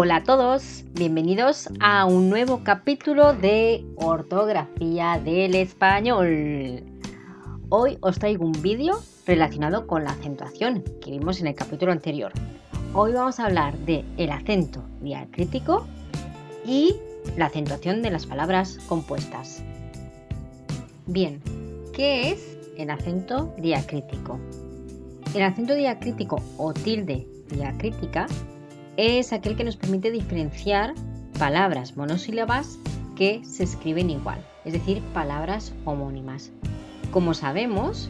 Hola a todos, bienvenidos a un nuevo capítulo de Ortografía del Español. Hoy os traigo un vídeo relacionado con la acentuación que vimos en el capítulo anterior. Hoy vamos a hablar de el acento diacrítico y la acentuación de las palabras compuestas. Bien, ¿qué es el acento diacrítico? El acento diacrítico o tilde diacrítica es aquel que nos permite diferenciar palabras monosílabas que se escriben igual, es decir, palabras homónimas. Como sabemos,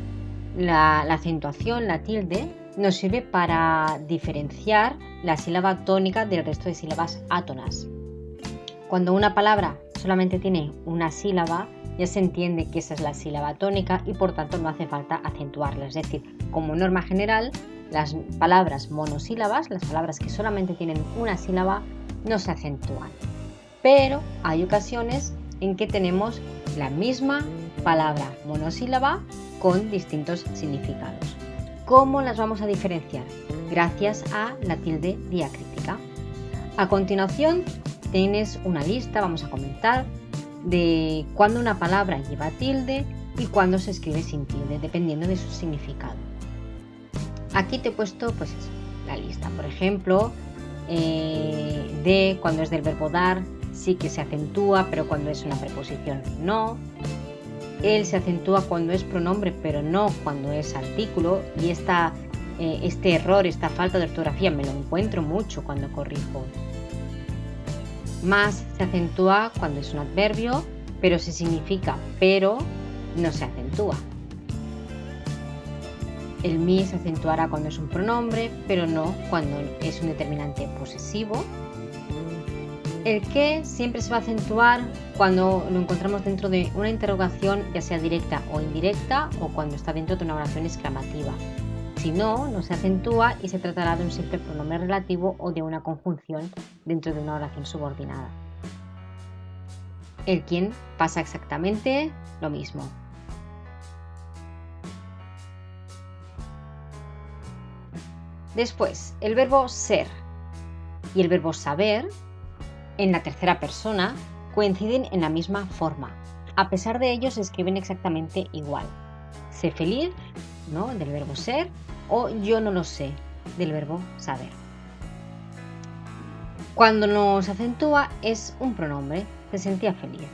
la acentuación, la tilde, nos sirve para diferenciar la sílaba tónica del resto de sílabas átonas. Cuando una palabra solamente tiene una sílaba, ya se entiende que esa es la sílaba tónica y por tanto no hace falta acentuarla. Es decir, como norma general, las palabras monosílabas, las palabras que solamente tienen una sílaba, no se acentúan. Pero hay ocasiones en que tenemos la misma palabra monosílaba con distintos significados. ¿Cómo las vamos a diferenciar? Gracias a la tilde diacrítica. A continuación tienes una lista, vamos a comentar, de cuándo una palabra lleva tilde y cuándo se escribe sin tilde, dependiendo de su significado. Aquí te he puesto la lista, por ejemplo, de cuando es del verbo dar, sí que se acentúa, pero cuando es una preposición no. El se acentúa cuando es pronombre, pero no cuando es artículo. Y este error, esta falta de ortografía, me lo encuentro mucho cuando corrijo. Más se acentúa cuando es un adverbio, pero se significa pero no se acentúa. El mi se acentuará cuando es un pronombre, pero no cuando es un determinante posesivo. El que siempre se va a acentuar cuando lo encontramos dentro de una interrogación, ya sea directa o indirecta, o cuando está dentro de una oración exclamativa. Si no, no se acentúa y se tratará de un simple pronombre relativo o de una conjunción dentro de una oración subordinada. El quién pasa exactamente lo mismo. Después, el verbo ser y el verbo saber, en la tercera persona, coinciden en la misma forma. A pesar de ello, se escriben exactamente igual. Sé feliz, ¿no?, del verbo ser, o yo no lo sé, del verbo saber. Cuando nos acentúa es un pronombre, se sentía feliz.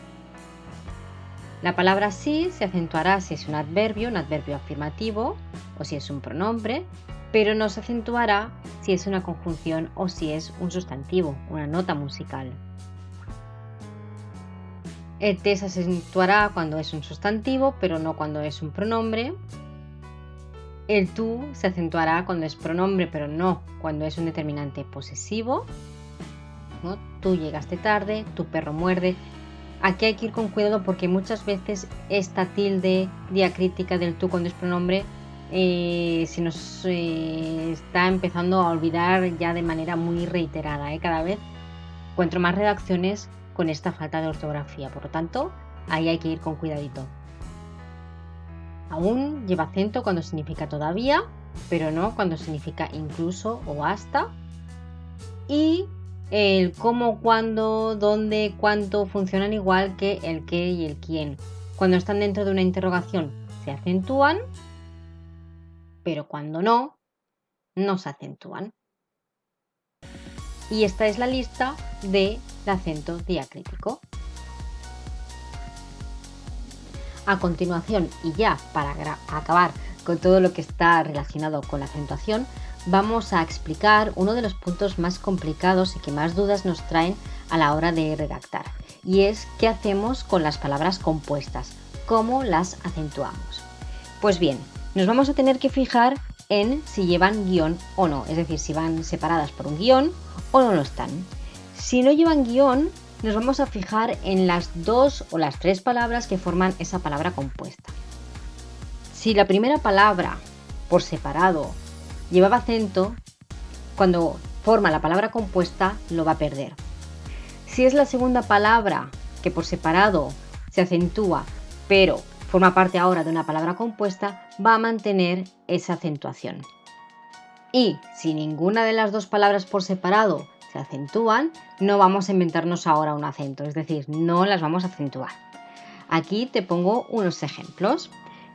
La palabra sí se acentuará si es un adverbio afirmativo, o si es un pronombre, pero no se acentuará si es una conjunción o si es un sustantivo, una nota musical. El te se acentuará cuando es un sustantivo, pero no cuando es un pronombre. El tú se acentuará cuando es pronombre, pero no cuando es un determinante posesivo, ¿no? Tú llegaste tarde, tu perro muerde. Aquí hay que ir con cuidado porque muchas veces esta tilde diacrítica del tú cuando es pronombre se nos está empezando a olvidar ya de manera muy reiterada. Cada vez encuentro más redacciones con esta falta de ortografía, por lo tanto, ahí hay que ir con cuidadito. Aún lleva acento cuando significa todavía, pero no cuando significa incluso o hasta. Y el cómo, cuándo, dónde, cuánto funcionan igual que el qué y el quién. Cuando están dentro de una interrogación se acentúan, pero cuando no, no se acentúan. Y esta es la lista del acento diacrítico. A continuación, y ya para acabar con todo lo que está relacionado con la acentuación, vamos a explicar uno de los puntos más complicados y que más dudas nos traen a la hora de redactar. Y es qué hacemos con las palabras compuestas, cómo las acentuamos. Pues bien, nos vamos a tener que fijar en si llevan guión o no, es decir, si van separadas por un guión o no lo están. Si no llevan guión, nos vamos a fijar en las dos o las tres palabras que forman esa palabra compuesta. Si la primera palabra por separado llevaba acento, cuando forma la palabra compuesta lo va a perder. Si es la segunda palabra que por separado se acentúa, pero forma parte ahora de una palabra compuesta, va a mantener esa acentuación. Y si ninguna de las dos palabras por separado se acentúan, no vamos a inventarnos ahora un acento, es decir, no las vamos a acentuar. Aquí te pongo unos ejemplos.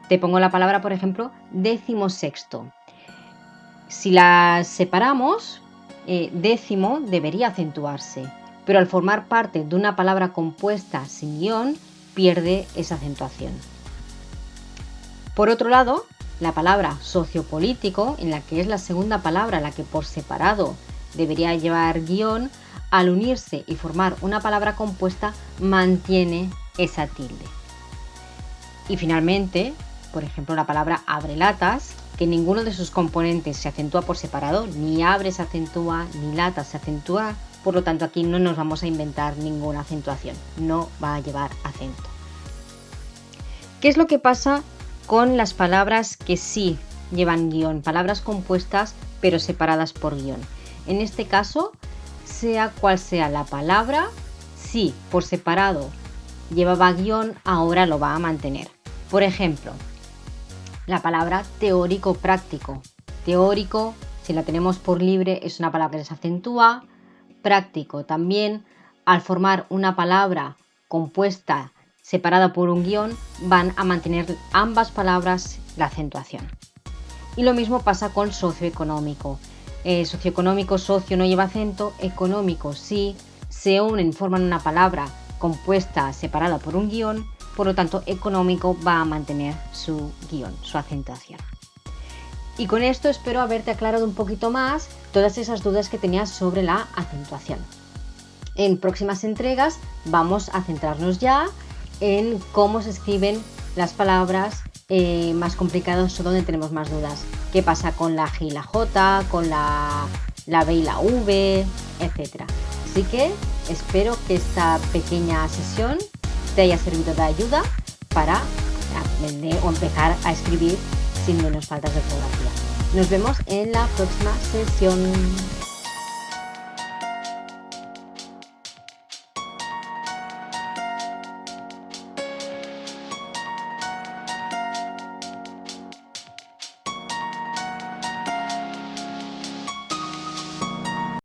Te pongo la palabra, por ejemplo, 16º. Si las separamos, décimo debería acentuarse, pero al formar parte de una palabra compuesta sin guión, pierde esa acentuación. Por otro lado, la palabra sociopolítico, en la que es la segunda palabra la que por separado debería llevar guión, al unirse y formar una palabra compuesta, mantiene esa tilde. Y finalmente, por ejemplo, la palabra abrelatas, que ninguno de sus componentes se acentúa por separado, ni abre se acentúa, ni lata se acentúa, por lo tanto aquí no nos vamos a inventar ninguna acentuación, no va a llevar acento. ¿Qué es lo que pasa con las palabras que sí llevan guión? Palabras compuestas pero separadas por guión. En este caso, sea cual sea la palabra, si por separado llevaba guión, ahora lo va a mantener. Por ejemplo, la palabra teórico-práctico. Teórico, si la tenemos por libre, es una palabra que se acentúa. Práctico también, al formar una palabra compuesta separada por un guión, van a mantener ambas palabras la acentuación. Y lo mismo pasa con socioeconómico. Socioeconómico, socio no lleva acento, económico sí, se unen, forman una palabra compuesta separada por un guión, por lo tanto económico va a mantener su guión, su acentuación. Y con esto espero haberte aclarado un poquito más todas esas dudas que tenías sobre la acentuación. En próximas entregas vamos a centrarnos ya en cómo se escriben las palabras más complicadas o donde tenemos más dudas. ¿Qué pasa con la G y la J, con la B y la V, etcétera? Así que espero que esta pequeña sesión te haya servido de ayuda para aprender o empezar a escribir sin menos faltas de ortografía. Nos vemos en la próxima sesión.